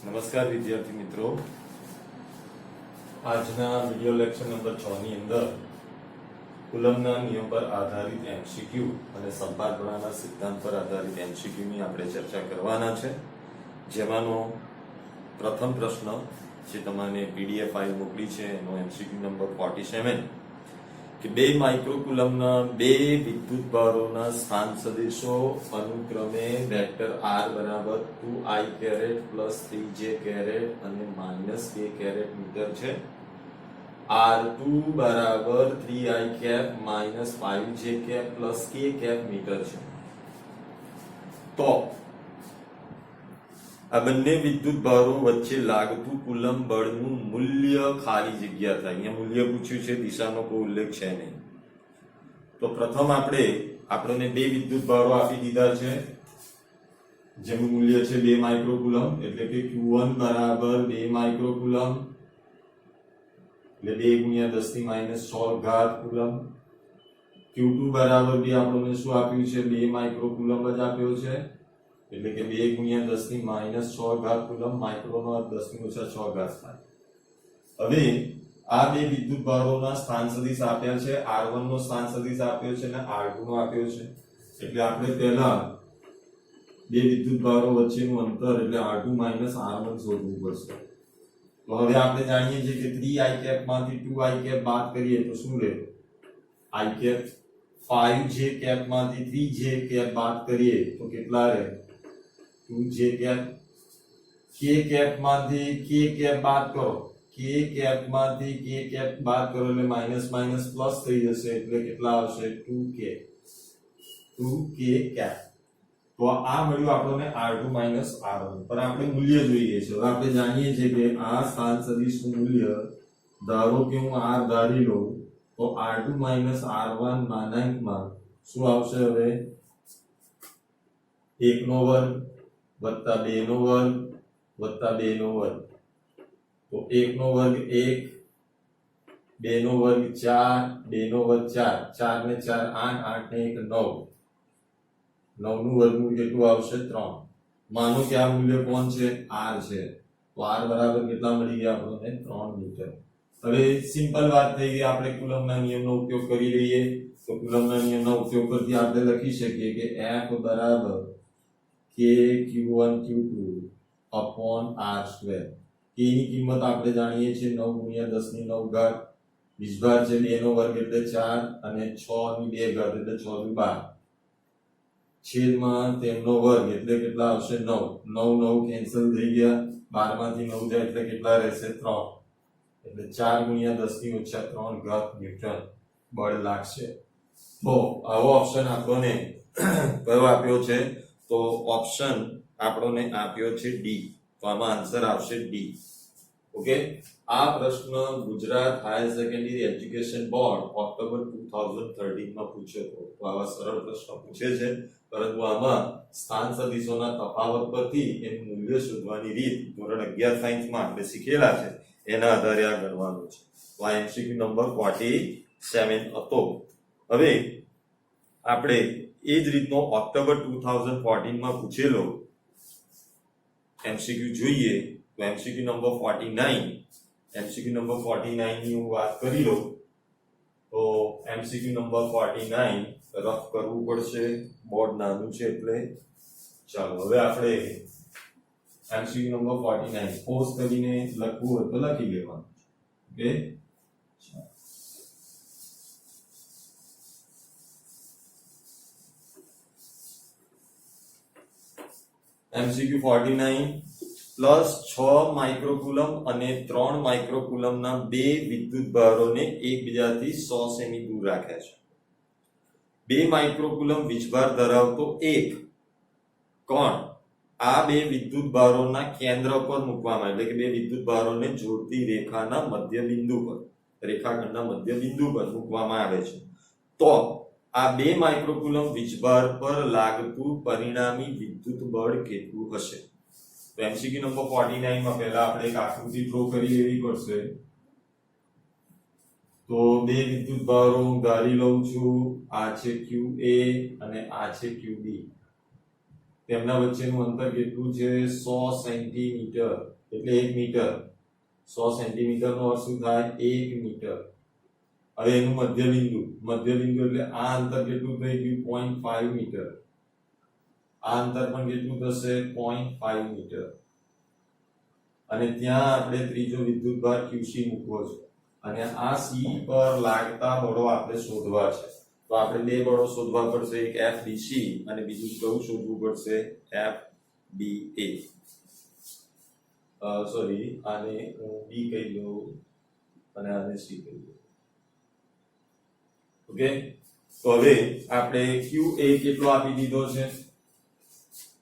નમસ્કાર વિદ્યાર્થી મિત્રો, આજના વિડિયો લેક્ચર નંબર 6 ની અંદર કુલમના નિયમ પર આધારિત એમસીક્યુ અને સંપાદનાના સિદ્ધાંત પર આધારિત એમસીક્યુ ની આપણે ચર્ચા કરવાના છે. જેમાંનો પ્રથમ પ્રશ્ન જે તમને પીડીએફ ફાઇલ મોકલી છે એનો એમસીક્યુ નંબર 47 કે 2 માઇક્રોકુલમના 2 વિદ્યુત ભારોના સ્થાન સદિશો અનુક્રમે વેક્ટર r બરાબર 2i caret plus 3j caret અને માઇનસ k કેરેટ મીટર છે. r2 બરાબર 3i cap minus 5j cap plus k cap metre છે. તો આ બંને વિદ્યુત ભારો વચ્ચે લાગતું કુલમ બળનું મૂલ્ય ખાલી જગ્યા થાય. અહીંયા મૂલ્ય પૂછ્યું છે, દિશાનો કોઈ ઉલ્લેખ છે નહીં. તો પ્રથમ આપણને 2 વિદ્યુત ભારો આપી દીધા છે જેનું મૂલ્ય છે 2 માઇક્રોકુલમ, એટલે કે q1 બરાબર 2 માઇક્રોકુલમ એટલે 2 ગુણ્યા 10 - 6 ઘાત કુલમ. q2 બરાબર બી આપણને શું આપ્યું છે? 2 માઇક્રોકુલમ જ આપ્યો છે, એટલે કે 2 ગુણ્યા 10 - 6 ઘાત કુલમ. માઇક્રોનો અર્થ 10 - 6 ઘાત થાય. હવે આ 2 વિદ્યુત ભારોના સ્થાન સદિશ આપ્યા છે. r1 નો સ્થાન સદિશ આપ્યો છે અને r2 નો આપ્યો છે. એટલે આપણે પહેલા 2 વિદ્યુત ભારો વચ્ચેનું અંતર એટલે r2 - r1 શોધવું પડશે. તો હવે આપણે જાણીએ છીએ કે 3i કેપ માંથી 2i કેપ બાદ કરીએ તો શું રહે? i cap. 5j કેપ માંથી 3j કેપ બાદ કરીએ તો કેટલા રહે? 2j cap. k કેપ માંથી k કેપ બાદ કરો. k કેપ માંથી k કેપ બાદ કરો એટલે માઈનસ માઈનસ પ્લસ થઈ જશે, એટલે કેટલા આવશે? 2k. 2k cap. તો આ મળ્યું આપણને r2 - r1. પર આપણે મૂલ્ય જોઈએ છે. હવે આપણે જાણીએ છીએ કે આ સ્થાન સદિશનું મૂલ્ય, ધારો કે હું r ધારી લઉં તો r2 - r1 માનાંકમાં શું આવશે? હવે 1 નો વર્ગ વત્તા 2 નો વર્ગ વત્તા 2 નો વર્ગ. તો 1 નો વર્ગ 1, 2 નો વર્ગ 4, 2 નો વર્ગ 4, 4 ને 4 8, 8 ને 1 9. 9 નું વર્ગમૂળ કેટલું આવશે? 3. માનો કે આ મૂલ્ય કોણ છે? r છે. તો r બરાબર કેટલા મળી ગયા આપણને? 3 મીટર. હવે સિમ્પલ વાત થઈ ગઈ. આપણે કુલમના નિયમનો ઉપયોગ કરી લઈએ. તો કુલમના નિયમનો ઉપયોગ કરતી આપણે લખી શકીએ કે F બરાબર k q1 q2 upon r². k ની કિંમત આપણે જાણીએ છીએ 9 ગુણ્યા 10 ની 9 ઘાત. વિસ્ભાર છે 2 નો વર્ગ એટલે 4 અને 6 ની 2 ઘાત એટલે 6 નું 12. છેદમાં તેમનો વર્ગ એટલે કેટલા આવશે? 9. 9 9 કેન્સલ થઈ ગયા. 12 માંથી 9 જાય એટલે કેટલા રહેશે? 3. એટલે 4 ગુણ્યા 10 ની ઓછા 3 ઘાત ન્યૂટન બળ લાગશે. તો આવો ઓપ્શન આપણને કયો આપ્યો છે? તો ઓપ્શન આપણને આપ્યો છે ડી. તો આમાં આન્સર આવશે ડી. ઓકે. આ પ્રશ્ન Gujarat higher secondary education board October 2013 માં પૂછ્યો હતો. તો આવા સરળ પ્રશ્ન પૂછે છે, પરંતુ આમાં સ્થાન સદિશોના તફાવત પરથી એનું મૂલ્ય શોધવાની રીત ધોરણ 11 સાયન્સમાં આપણે શીખેલા છે, એના આધારે આ ગણવાનું છે. તો આ એમસીક્યુ નંબર 47 હતો. હવે આપણે એ જ રીતનો ઓક્ટોબર 2014 માં પૂછેલો એમસીક્યુ જોઈએ. તો એમસીક્યુ નંબર 49, એમસીક્યુ નંબર 49 ની હું વાત કરી લઉં તો એમસીક્યુ નંબર 49 રફ કરવું પડશે, બોર્ડ નાનું છે એટલે. ચાલો હવે આપણે એમસીક્યુ નંબર 49 પોઝ કરીને લખવું હોય તો લખી લેવાનું. ઓકે. એમસીક્યુ 49 પ્લસ 6 માઇક્રોકુલમ અને 3 માઇક્રોકુલમના 2 વિદ્યુત ભારોને એકબીજાથી 100 સેમી દૂર રાખ્યા છે. 2 માઇક્રોકુલમ વીજભાર ધરાવતો એક કણ આ 2 વિદ્યુત ભારોના કેન્દ્ર પર મૂકવામાં, એટલે કે 2 વિદ્યુત ભારોને જોડતી રેખાના મધ્ય બિંદુ પર, રેખાખંડના મધ્ય બિંદુ પર મૂકવામાં આવે છે. તો આ 2 માઇક્રોકુલમ વીજભાર પર લાગતું પરિણામી વિદ્યુત બળ કેટલું હશે? તો એમસીક્યુ નંબર 49 માં પહેલા આપણે એક આકૃતિ ડ્રો કરી લેવી પડશે. તો 2 વિદ્યુત ભારો હું ધારી લઉં છું. આ છે QA અને આ છે QB. તેમના વચ્ચેનું અંતર કેટલું છે 100 સેન્ટીમીટર એટલે 1 મીટર 100 સેન્ટીમીટર નો અર્થ શું થાય 1 મીટર હવે એનું મધ્યબિંદુ એટલે આ અંતર કેટલું થઈ ગયું 0.5 મીટર આ અંતર પણ કેટલું થશે 0.5 મીટર અને ત્યાં આપણે ત્રીજો વિદ્યુતભાર QC મૂકવો છે અને આ C પર લાગતા બળો આપણે શોધવા છે તો આપણે બે બળો શોધવા પડશે એક FBC અને બીજું કયું શોધવું પડશે FBA સોરી આને હું B કહી દઉં અને આને C કહી દઉં ઓકે તો હવે આપણે QA કેટલો આપી દીધો છે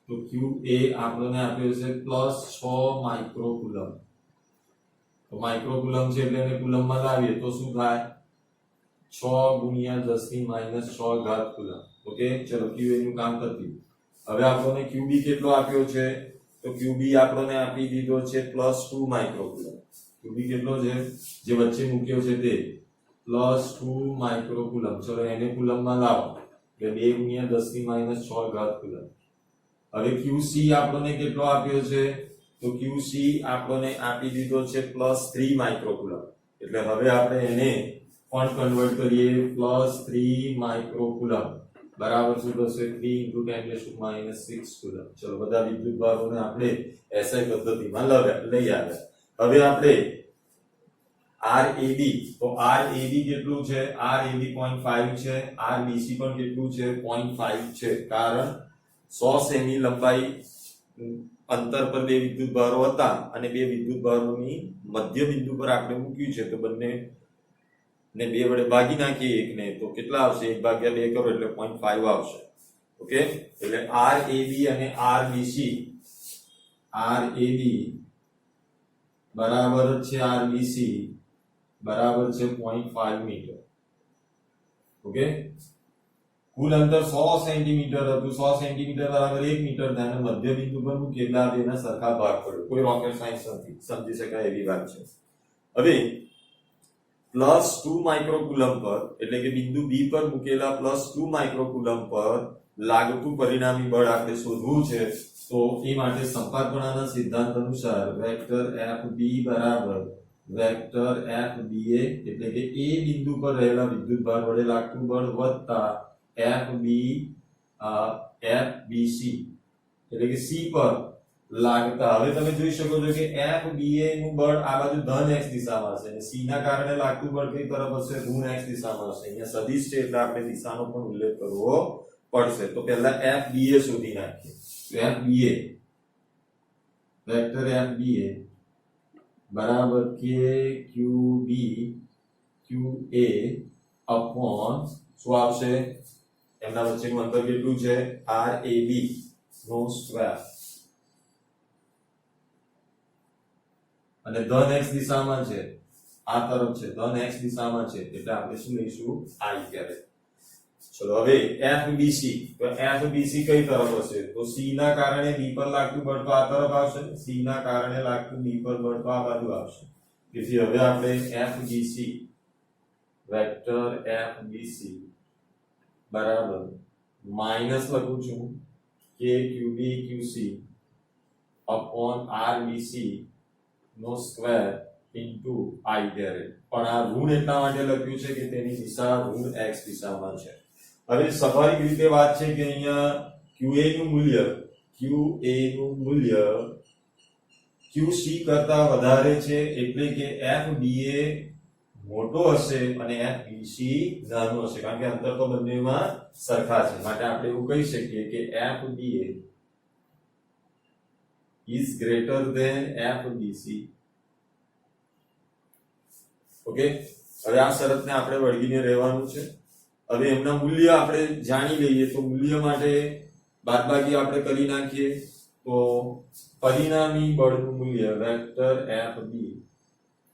તો QA આપણને આપ્યો છે +6 માઇક્રોકુલમ તો માઇક્રોકુલમ છે એટલે એને કુલમમાં લાવીએ તો શું થાય 6 × 10⁻6 ઘાત કુલમ ઓકે ચલો QA નું કામ કરતી હવે આપણને QB કેટલો આપ્યો છે તો QB આપણને આપી દીધો છે +2 માઇક્રોકુલમ QB કેટલો છે જે વચ્ચે મૂક્યો છે તે +2 માઇક્રોકુલમ ચલો એને કુલમમાં લાવો એટલે 2 × 10⁻6 ઘાત કુલમ હવે QC આપણને કેટલો આપ્યો છે તો QC આપણને આપી દીધો છે +3 માઇક્રોકુલમ એટલે હવે આપણે એને પણ કન્વર્ટ કરીએ +3 માઇક્રોકુલમ બરાબર શું થશે 3 × 10⁻6 કુલમ ચલો બધા વિદ્યુતભારોને આપણે SI પદ્ધતિમાં લઈ આવ્યા હવે આપણે RAB તો RAB કેટલું છે RAB 0.5 છે RBC પણ કેટલું છે 0.5 છે કારણ 100 સેમી લંબાઈ અંતર પર બે વિદ્યુતભારો હતા અને બે વિદ્યુતભારોની મધ્ય બિંદુ પર આપણે મૂક્યું છે તો બંને ને 2 વડે ભાગી નાખીએ એકને તો કેટલા આવશે 1/2 કરો એટલે 0.5 આવશે ઓકે એટલે RAB અને RBC RAB બરાબર છે RBC બરાબર છે 0.5 મીટર ઓકે કુલ અંતર 100 સેન્ટીમીટર હતું 100 સેન્ટીમીટર બરાબર 1 મીટર થાય અને મધ્ય બિંદુ પર મૂકીએ એટલે આ બેના સરખા ભાગ પડે કોઈ રોકેટ સાયન્સ નથી સમજી શકાય એવી વાત છે હવે +2 માઇક્રોકુલમ પર એટલે કે બિંદુ B પર મૂકેલા +2 માઇક્રોકુલમ પર લાગતું પરિણામી બળ આપણે શોધવું છે તો એ માટે સંપાતપણાના સિદ્ધાંત અનુસાર વેક્ટર FB બરાબર વેક્ટર FBA એટલે કે A બિંદુ પર રહેલા વિદ્યુતભાર વડે લાગતું બળ વત્તા FBC એટલે કે C પર લાગતા હવે તમે જોઈ શકો છો કે FBA નું બળ આ બાજુ ધન x દિશામાં હશે અને C ના કારણે લાગતું બળ કઈ તરફ હશે ઋણ x દિશામાં હશે અહીંયા સદિશ છે એટલે આપણે દિશાનો પણ ઉલ્લેખ કરવો પડશે તો પહેલા FBA શોધી નાખીએ તો FBA વેક્ટર FBA બરાબર KQB QA upon શું આવશે એમના વચ્ચેનું અંતર કેટલું છે RAB નો સ્ક્વેર અને ધન x દિશામાં છે આ તરફ છે ધન x દિશામાં છે એટલે આપણે શું લઈશું I કહેવાય ચલો હવે FBC તો FBC કઈ તરફ હશે તો C ના કારણે B પર લાગતું બળ તો આ તરફ આવશે C ના કારણે લાગતું B પર બળ તો આ બાજુ આવશે તેથી હવે આપણે FBC વેક્ટર FBC બરાબર માઈનસ લખું છું KQB QC upon RBC નો સ્ક્વેર ઇન્ટુ I ડેરેક્ટ પણ આ ઋણ એટલા માટે લખ્યું છે કે તેની દિશા ઋણ x દિશામાં છે હવે સ્વાભાવિક રીતે વાત છે કે અહીંયા QA નું મૂલ્ય QC કરતા વધારે છે એટલે કે FBA મોટો હશે અને FBC નાનો હશે કારણ કે અંતર તો બંનેમાં સરખા છે માટે આપણે એવું કહી શકીએ કે FBA is greater than FBC okay હવે આ શરતને આપણે વળગીને રહેવાનું છે હવે એમના મૂલ્ય આપણે જાણી લઈએ તો મૂલ્ય માટે બાદબાકી આપણે કરી નાખીએ તો પરિણામી બળનું મૂલ્ય વેક્ટર FB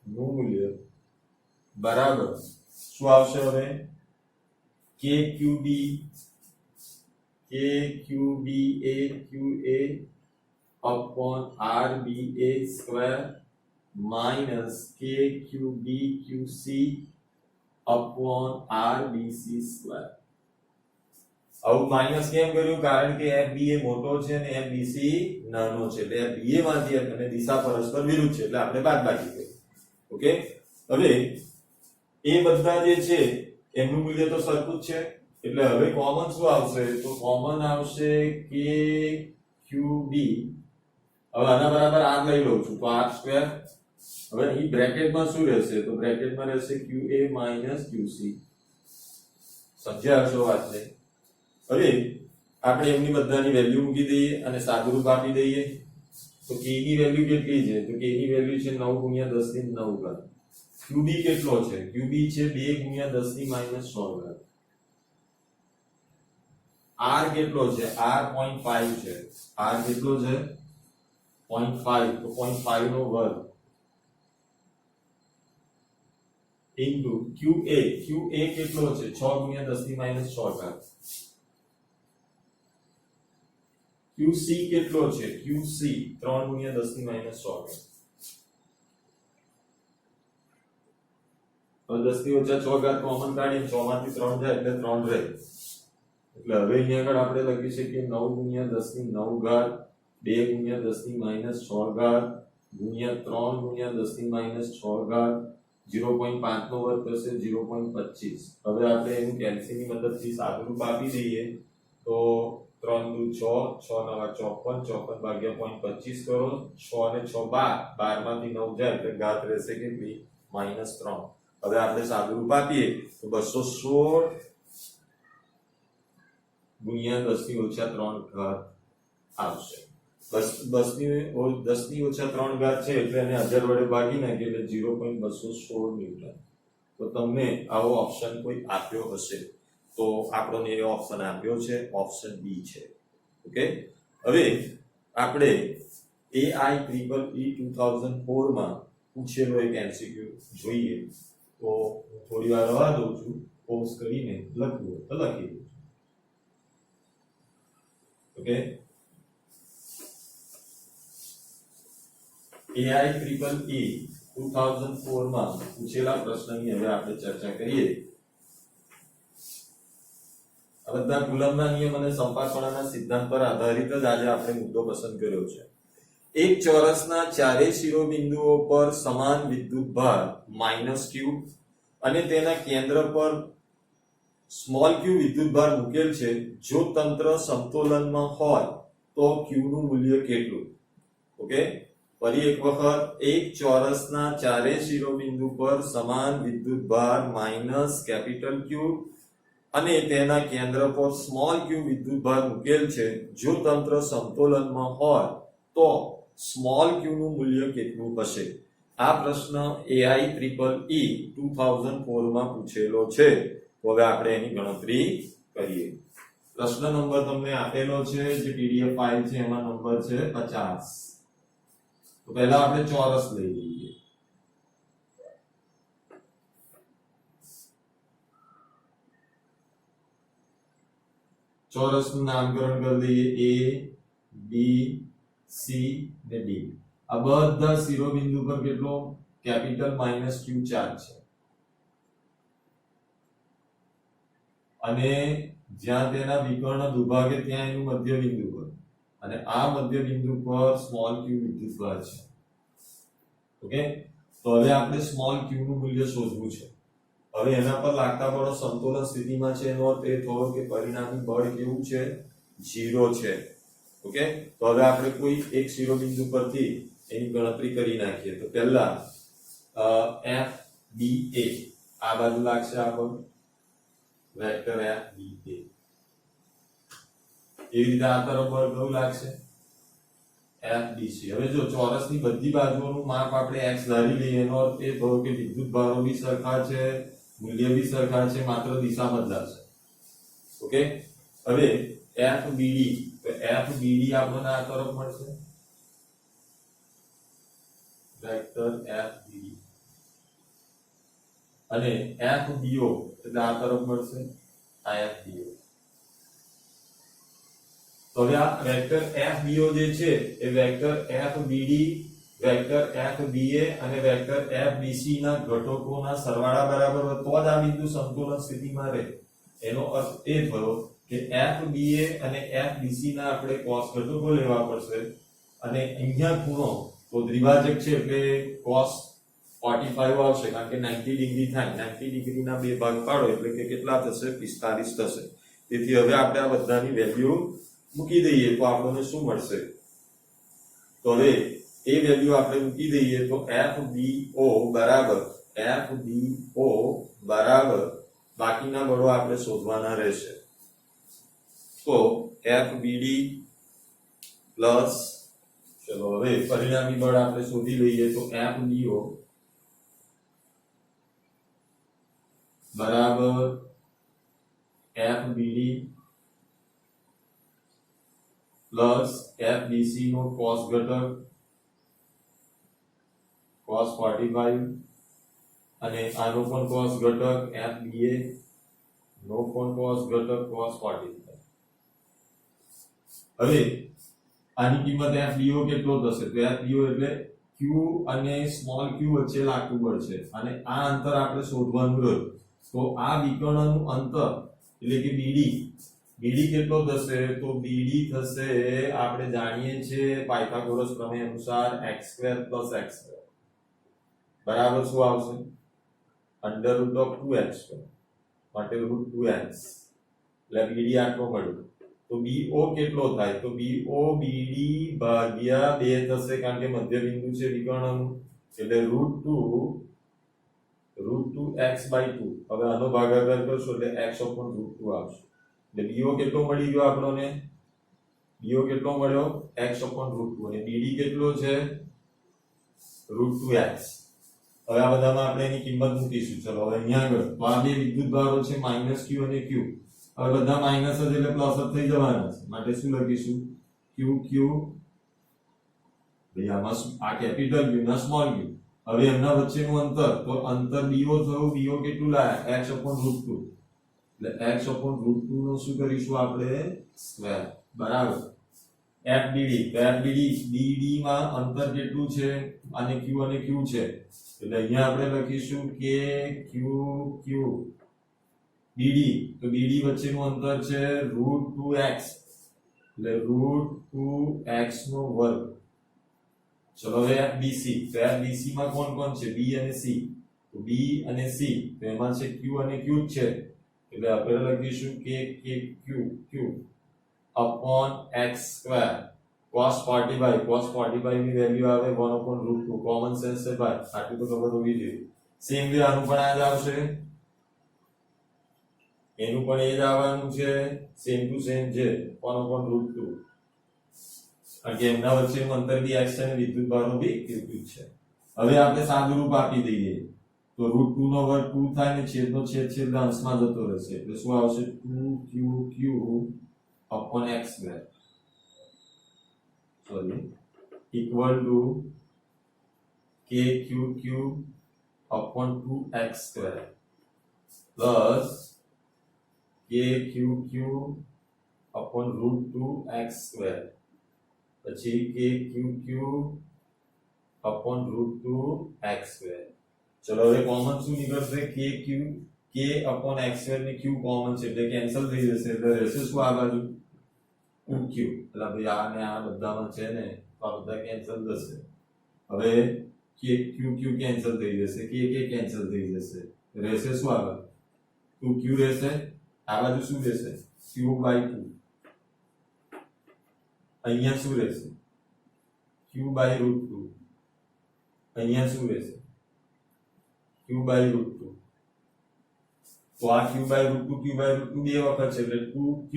નું મૂલ્ય બરાબર શું આવશે હવે KQBA QA upon RBA square minus KQB QC upon RBC square આવું માઇનસ કેમ કર્યું? કારણ કે FBA મોટો છે અને FBC નાનો છે, એટલે FBA માંથી અને દિશા પરસ્પર વિરુદ્ધ છે, એટલે આપણે બાદબાકી કરી. ઓકે, હવે એ બધા જે છે એમનું મૂલ્ય તો સરખું જ છે, એટલે હવે કોમન શું આવશે? તો કોમન આવશે કે QB. હવે આના બરાબર r લઈ લઉં છું, તો r². હવે અહીં બ્રેકેટમાં શું રહેશે? તો બ્રેકેટમાં રહેશે QA માઇનસ QC. સમજ્યા હશો વાતને? હવે આપણે એમની બધાની વેલ્યુ મૂકી દઈએ અને સાદુરૂપ આપી દઈએ. તો k ની વેલ્યુ કેટલી છે? તો k ની વેલ્યુ છે 9 × 10⁻⁹. QB કેટલો છે? QB છે 2 × 10⁻⁴. R કેટલો છે? R 0.5 છે. R કેટલો છે? 0.5. તો 0.5 નો વર્ગ ઇન્ટુ QA. QA કેટલો છે? 6 × 10⁻⁴. QC કેટલો છે? QC 3 × 10⁻⁴. હવે 10⁻⁶ કોમન કાઢીને 6 માંથી 3 જાય એટલે 3 રહે. એટલે હવે અહીંયા આગળ આપણે લખી શકીએ 9 × 10⁹ 2 × 10⁻⁴ ગુણ્યા 3 × 10⁻⁴. 0.5 નો વર્ગ થશે 0.25. હવે આપણે એનું કેલ્સીની મદદથી સાદુરૂપ આપી દઈએ તો 3 દુ 6, 6 નવા 54, 54 ભાગ્યા 0.25 કરો. 6 ને 6 12, 12 માંથી 9 જાય એટલે ઘાત રહેશે કેટલી? -3. હવે આપણે સાદુરૂપ આપીએ તો 216 ગુણ્યા 10⁻³ ઘાત આવશે. 10⁻³ ઘાત છે એટલે એને 1000 વડે ભાગી નાખીએ એટલે 0.216 ન્યૂટન. તો તમને આવો ઓપ્શન કોઈ આપ્યો હશે તો આપણને એ ઓપ્શન આપ્યો છે, ઓપ્શન બી છે. ઓકે, હવે આપણે AIEEE 2004 માં પૂછેલો એક MCQ જોઈએ. તો હું થોડી વાર રવા દઉં છું, પોઝ કરીને લખવું તો લખી દઉં. ઓકે, AIEEE 2004 માં પૂછેલા પ્રશ્નની હવે આપણે ચર્ચા કરીએ. આ બધા કુલમ્બના નિયમ અને સંપાતપણાના સિદ્ધાંત પર આધારિત જ આજે આપણે મુદ્દો પસંદ કર્યો છે. એક ચોરસના ચારે શિરોબિંદુઓ પર સમાન વિદ્યુતભાર -q અને તેના કેન્દ્ર પર q વિદ્યુતભાર મૂકેલ છે. જો તંત્ર સમતોલનમાં હોય તો q નું મૂલ્ય કેટલું? ઓકે, ફરી એક વખત, એક ચોરસના ચારે શિરોબિંદુ પર સમાન વિદ્યુતભાર -Q અને તેના કેન્દ્ર પર q વિદ્યુતભાર મૂકેલ છે. જો તંત્ર સમતોલનમાં હોય તો q નું મૂલ્ય કેટલું હશે? આ પ્રશ્ન AIEEE 2004 માં પૂછેલો છે. તો હવે આપણે એની ગણતરી કરીએ. પ્રશ્ન નંબર તમને આપેલો છે, જે PDF ફાઇલ છે એમાં નંબર છે 50. તો પહેલા આપણે ચોરસ લઈ લઈએ. ચોરસનું નામકરણ કરી દઈએ A, B, C ને D. આ બધા શિરોબિંદુ પર કેટલો કેપિટલ -Q ચાર્જ છે અને જ્યાં તેના વિકર્ણ દુભાગે ત્યાં એનું મધ્યબિંદુ પર, અને આ મધ્યબિંદુ પર q વિદ્યુતભાર છે. ઓકે, તો હવે આપણે q નું મૂલ્ય શોધવું છે. હવે એના પર લાગતા બળો સમતોલન સ્થિતિમાં છે, એનો અર્થ એ થયો કે પરિણામી બળ કેવું છે? 0 છે. ઓકે, તો હવે આપણે કોઈ એક શિરોબિંદુ પરથી એની ગણતરી કરી નાખીએ. તો પહેલા FBA આ બાજુ લાગશે આપણને વેક્ટર FBA. એવી રીતે આ તરફ બળ કયું લાગશે? FBC. હવે જો ચોરસની બધી બાજુઓનું માપ આપણે x ધારી લઈએ, એનો અર્થ એ થયો કે વિદ્યુતભારો બી સરખા છે, મૂલ્ય બી સરખા છે, માત્ર દિશા બદલાશે. ઓકે, હવે FBD, તો FBD આપણને આ તરફ મળશે વેક્ટર FBD, અને FBO એટલે આ તરફ મળશે આ FBO. તો હવે આ વેક્ટર FBO જે છે એ વેક્ટર FBD, વેક્ટર FBA અને વેક્ટર FBC ના ઘટકોના સરવાળા બરાબર હોય તો જ આ બિંદુ સમતોલન સ્થિતિમાં રહે. એનો અર્થ એ થયો કે FBA અને FBC ના આપણે cos ઘટકો લેવા પડશે અને અહીંયા ખૂણો તો દ્વિભાજક છે એટલે cos 45 આવશે કારણ કે 90 ડિગ્રી થાય 90 ડિગ્રીના બે ભાગ પાડો એટલે કે કેટલા થશે 45 થશે તેથી હવે આપણે આ બધાની વેલ્યુ મૂકી દઈએ તો આપણને શું મળશે તો હવે એ વેલ્યુ આપણે મૂકી દઈએ તો FBO બરાબર બાકીના બળો આપણે શોધવાના રહેશે તો FBD પ્લસ ચલો હવે પરિણામી બળ આપણે શોધી લઈએ તો FBO બરાબર FBD પ્લસ FBC નો cos ઘટક cos 45 અને આનો પણ cos ઘટક FBA નો પણ cos ઘટક cos 45 હવે આની કિંમત FBO કેટલો થશે તો FBO એટલે Q અને સ્મોલ q વચ્ચે લાગતું બળ છે અને આ અંતર આપણે શોધવાનું રહ્યું તો આ વિકર્ણનું અંતર એટલે કે BD કેટલો થશે તો BD થશે આપણે જાણીએ છીએ પાયથાગોરસ પ્રમેય અનુસાર x² + x² બરાબર શું આવશે √2x² માટે √2x એટલે BD આટલો મળ્યો તો BO કેટલો થાય તો BO BD ભાગ્યા 2 થશે કારણ કે મધ્ય બિંદુ છે વિકર્ણનું એટલે √2x/2 હવે આનો ભાગાકાર કરશો એટલે x/√2 આવશે એટલે BO કેટલો મળી ગયો આપણને BO કેટલો મળ્યો x/√2 અને BD કેટલો છે √2x હવે આ બધામાં આપણે એની કિંમત મૂકીશું ચલો હવે અહીંયા આગળ તો આ બે વિદ્યુત ભારો છે -q અને q હવે બધા માઈનસ જ એટલે પ્લસ જ થઈ જવાના છે માટે શું લખીશું q ભાઈ આમાં આ કેપિટલ q ના સ્મોલ q હવે એમના વચ્ચેનું અંતર તો અંતર BO થયું BO કેટલું લાયા x/√2 એટલે x/√2 નો શું કરીશું આપણે સ્ક્વેર બરાબર FBD તો FBD માં અંતર કેટલું છે અને q છે એટલે અહીંયા આપણે લખીશું કે q BD તો BD વચ્ચેનું અંતર છે √2x એટલે √2x નો વર્ગ ચલો હવે FBC તો FBC માં કોણ છે B અને C તો B અને C તો એમાં છે Q અને Q જ છે એટલે આપણે લખીશું કે Q x² cos 45 ની વેલ્યુ આવે 1/√2 કોમન સેન્સ છે ભાઈ આટલું તો ખબર હોવી જોઈએ સેમ વે આનું પણ આ જ આવશે એનું પણ એ જ આવવાનું છે સેમ ટુ સેમ છે 1/√2 કારણ કે એમના વચ્ચેનું અંતર બી x છે અને વિદ્યુત ભારો બી q છે હવે આપણે સાદું રૂપ આપી દઈએ તો √2 નો વર્ગ 2 થાય ને છેદનો છેદ અંશમાં જતો રહેશે એટલે શું આવશે 2q/x² sorry equal to kqq/2x² plus kqq/√2x² પછી kqq/√2x² ચલો હવે કોમન શું નીકળશે k/x² ને q કોમન છે એટલે કેન્સલ થઈ જશે એટલે રહેશે શું આ બાજુ 2q એટલે ભાઈ આ ને આ બધામાં છે ને તો આ બધા કેન્સલ થશે હવે kq કેન્સલ થઈ જશે k કેન્સલ થઈ જશે રહેશે શું આગળ 2q રહેશે આ બાજુ શું રહેશે q/2 અહીંયા શું રહેશે q/√2 અહીંયા શું રહેશે q/√2 તો આ q/√2 બે વખત છે એટલે 2q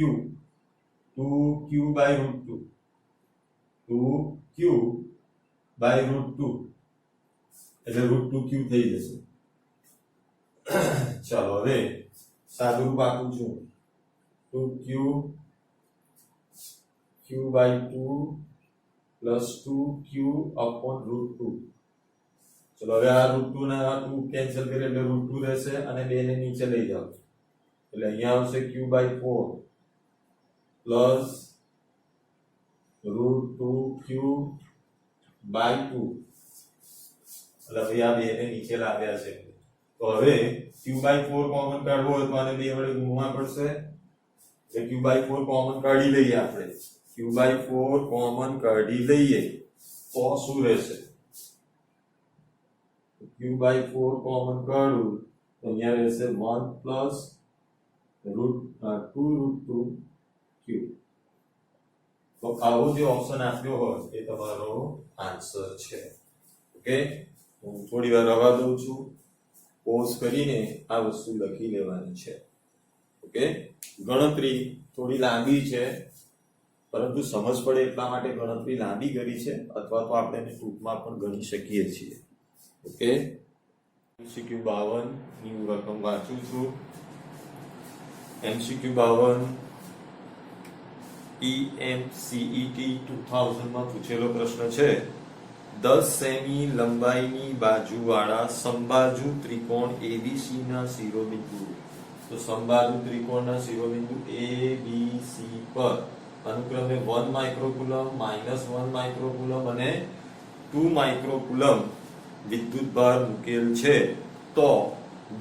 /√2 એટલે √2q થઈ જશે ચાલો હવે સાદું રૂપ આપું છું 2q q/2 plus 2q/√2 ચલો હવે આ √2 ના 2 કેન્સલ કરીએ એટલે √2 રહેશે અને 2 ને નીચે લઈ જાઓ એટલે અહીંયા આવશે q/4 plus √2q/2 એટલે ભાઈ આ 2 ને નીચે લાવ્યા છે તો હવે q/4 કોમન કાઢવો હોય તો આને 2 વડે ગુણવા પડશે એટલે q/4 કોમન કાઢી લઈએ આપણે q/4 કોમન કાઢી લઈએ તો શું રહેશે q/4 કોમન કાઢું તો અહીંયા રહેશે 1 પ્લસ √2 q તો આવો જે ઓપ્શન આપ્યો હોય એ તમારો આન્સર છે ઓકે હું થોડી વાર રવા દઉં છું પોઝ કરીને આ વસ્તુ લખી લેવાની છે ઓકે ગણતરી થોડી લાંબી છે પરંતુ સમજ પડે એટલા માટે ગણતરી લાંબી કરી છે અથવા તો આપણે એને ટૂંકમાં પણ ગણી શકીએ છીએ ઓકે MCQ 52 ની હું રકમ વાંચું છું MCQ 52 EMCET 2000 માં પૂછેલો પ્રશ્ન છે 10 સેમી લંબાઈની બાજુવાળા સમબાજુ ત્રિકોણ ABC ના શિરોબિંદુ તો સમબાજુ ત્રિકોણના શિરોબિંદુ ABC પર અનુક્રમે 1 માઇક્રોકુલમ -1 માઇક્રોકુલમ અને 2 માઇક્રોકુલમ વિદ્યુતભાર મૂકેલ છે તો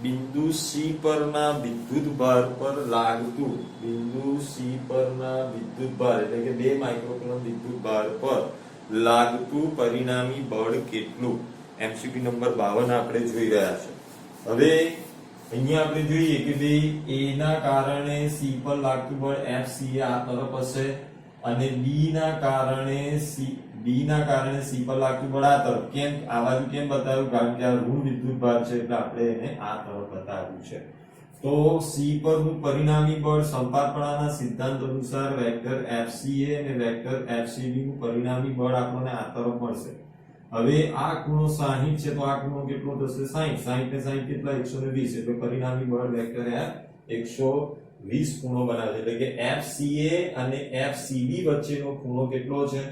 બિંદુ C પરના વિદ્યુતભાર પર લાગતું બિંદુ C પરના વિદ્યુતભાર એટલે કે 2 માઇક્રોકુલમ વિદ્યુતભાર પર લાગતું પરિણામી બળ કેટલું MCQ નંબર 52 આપણે જોઈ રહ્યા છે હવે અહીંયા આપણે જોઈએ કે ભાઈ A ના કારણે C પર લાગતું બળ FCA આ તરફ હશે અને B ના કારણે C પર લાગતું બળ આ તરફ કેમ આ બાજુ કેમ બતાવ્યું કારણ કે આ ઋણ વિદ્યુતભાર છે એટલે આપણે એને આ તરફ બતાવ્યું છે તો C પરનું પરિણામી બળ સંપાતપણાના સિદ્ધાંત અનુસાર વેક્ટર FCA અને વેક્ટર FCB નું પરિણામી બળ આપણને આ તરફ મળશે હવે આ ખૂણો 60 છે તો આ ખૂણો કેટલો થશે 60 60 ને 60 કેટલા 120 એટલે પરિણામી બળ વેક્ટર F 120 ખૂણો બનાવે છે એટલે કે FCA અને FCB વચ્ચેનો ખૂણો કેટલો છે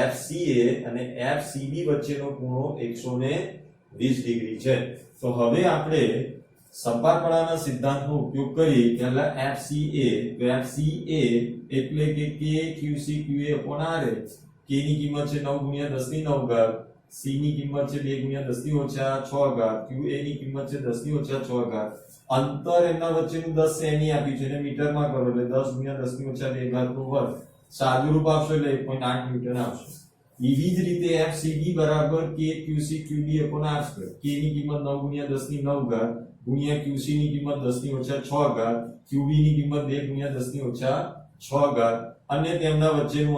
FCA અને FCB વચ્ચેનો ખૂણો 120 ડિગ્રી છે તો હવે આપણે સંપાતપણાના સિદ્ધાંતનો ઉપયોગ કરી પહેલા FCA તો FCA એટલે કે KQCQA/RA K ની કિંમત છે 9 × 10 ની 9 ઘાત C ની કિંમત છે 2 × 10 ની -6 ઘાત QA ની કિંમત છે 10 ની -6 ઘાત અંતર એમના વચ્ચેનું 10 સેમી આપ્યું છે એને મીટરમાં કરો એટલે 10 × 10 ની -2 ઘાત નું વર્ગ સાદુરૂપ આપશો એટલે 1.8 મીટર આવશે એવી જ રીતે FCB બરાબર KQCQB/R². K ની કિંમત 9 × 10 ની 9 ઘાત ગુણ્યા QC ની કિંમત 10 ની -6 ઘાત QB ની કિંમત 2 × 10 ની -6 ઘાત અને તેમના વચ્ચેનું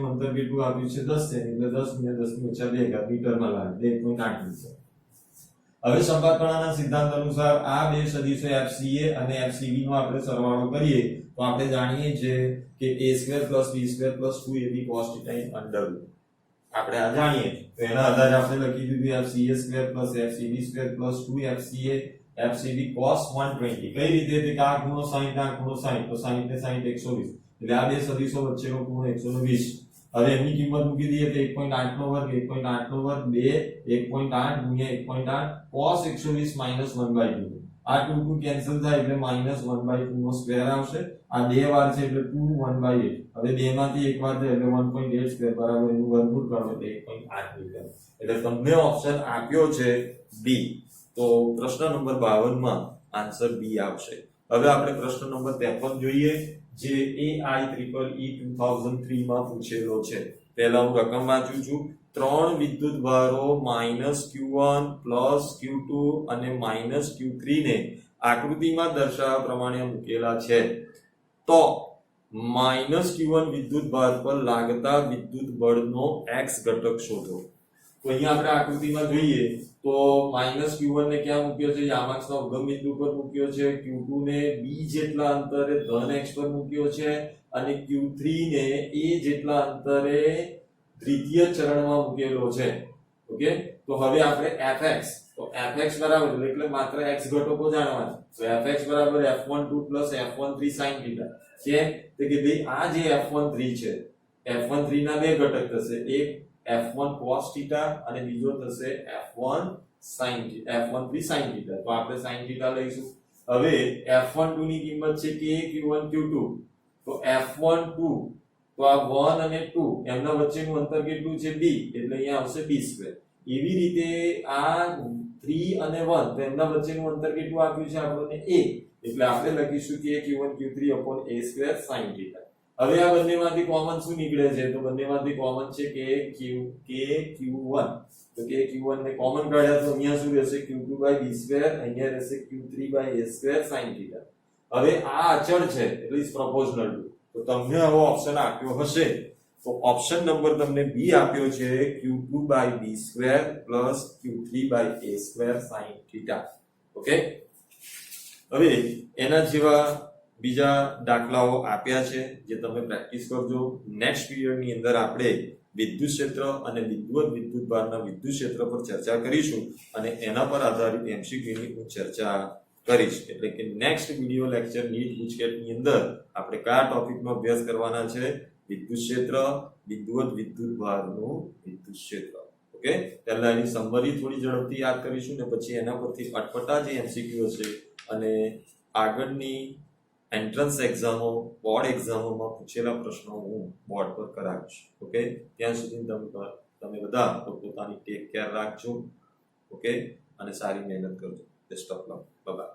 અંતર કેટલું આપ્યું છે 10 સેમી એટલે 10 × 10 ની -2 ઘાત મીટરમાં લાગે 1.8 મીટર હવે સંપાતપણાના સિદ્ધાંત અનુસાર આ બે સદિશો FCA અને FCB નો આપણે સરવાળો કરીએ તો આપણે જાણીએ છીએ કે a² + b² + 2ab cos θ √ આપણે આ જાણીએ તો એના આધારે આપણે લખી દીધું FCA² + FCB² + 2FCA FCB cos 120 કઈ રીતે કે આ ખૂણો 60 આ ખૂણો 60 તો 60 ને 60 120 એટલે આ બે સદિશો વચ્ચેનો ખૂણો 120 હવે એની કિંમત મૂકી દઈએ તો 1.8 નો વર્ગ 1.8 નો વર્ગ 2 1.8 ગુણ્યા 1.8 cos 120 - 1/2 આ 2 કેન્સલ થાય એટલે -1/2 નો સ્ક્વેર આવશે આ બે વાર છે એટલે 2 1/8 હવે બે માંથી એક વાર થાય એટલે 1.8 સ્ક્વેર બરાબર એનું વર્ગમૂળ કરો એટલે 1.8 મીટર એટલે તમને ઓપ્શન આપ્યો છે B તો પ્રશ્ન નંબર 52 માં આન્સર B આવશે હવે આપણે પ્રશ્ન નંબર 53 જોઈએ જે AIEEE 2003 માં પૂછેલો છે પહેલા હું રકમ વાંચું છું ત્રણ વિદ્યુતભારો -Q1 +Q2 અને -Q3 ને આકૃતિમાં દર્શાવ્યા પ્રમાણે મૂકેલા છે તો -Q1 વિદ્યુતભાર પર લાગતા વિદ્યુત બળનો x ઘટક શોધો તો અહીંયા આપણે આકૃતિમાં જોઈએ તો -Q1 ને ક્યાં મૂક્યો છે યામાક્ષના ઉગમ બિંદુ પર મૂક્યો છે Q2 ને b જેટલા અંતરે ધન x પર મૂક્યો છે અને Q3 ને a જેટલા અંતરે દ્વિતીય ચરણમાં મૂકેલો છે ઓકે તો હવે આપણે fx તો fx બરાબર એટલે માત્ર x ઘટકો જાણવાના તો fx બરાબર f12 + f13 sin θ છે તો કે ભાઈ આ જે f13 છે f13 ના બે ઘટક થશે એક f1 cos θ અને બીજો થશે f13 sin θ તો આપણે sin θ લઈશું હવે f12 ની કિંમત છે કે q1 q2 તો f12 તો આ 1 અને 2 એમના વચ્ચેનું અંતર કેટલું છે b એટલે અહીંયા આવશે b². એવી રીતે આ 3 અને 1 તો એમના વચ્ચેનું અંતર કેટલું આપ્યું છે આપણને a એટલે આપણે લખીશું કે Q1 Q3 upon a square sin theta. હવે આ બંનેમાંથી કોમન શું નીકળે છે? તો બંનેમાંથી કોમન છે કે Q1. તો કે Q1 ને કોમન કાઢ્યા તો અહીંયા શું રહેશે? Q2 by b square, અહીંયા રહેશે Q3 by a square sin theta. હવે આ અચળ છે એટલે ઇઝ પ્રોપોર્શનલ ટુ. તો તમને આવો ઓપ્શન આપ્યો હશે તો ઓપ્શન નંબર તમને બી આપ્યો છે Q2 by b square plus Q3 by a square sin theta. Okay, હવે એના જેવા બીજા દાખલાઓ આપ્યા છે જે તમે પ્રેક્ટિસ કરજો. નેક્સ્ટ પીરિયડ ની અંદર આપણે વિદ્યુત ક્ષેત્ર અને વિદ્યુતભારના વિદ્યુત ક્ષેત્ર પર ચર્ચા કરીશું અને એના પર આધારિત એમસીક્યુ ની હું ચર્ચા કરીશ. એટલે કે next video lecture NEET GUJCET ની અંદર આપણે કયા ટોપિકનો અભ્યાસ કરવાના છે? વિદ્યુત ક્ષેત્ર, વિદ્યુતભારનું વિદ્યુત ક્ષેત્ર. ઓકે, પહેલા એની સમરી થોડી ઝડપથી યાદ કરીશું ને પછી એના પરથી અટપટા જે એમસીક્યુ હશે અને આગળની એન્ટ્રન્સ એક્ઝામો, બોર્ડ એક્ઝામોમાં પૂછેલા પ્રશ્નો હું બોર્ડ પર કરાવીશ. ઓકે, ત્યાં સુધી તમે બધા પોતાની ટેક કેર રાખજો. ઓકે, અને સારી મહેનત કરજો. Best of luck. Bye bye.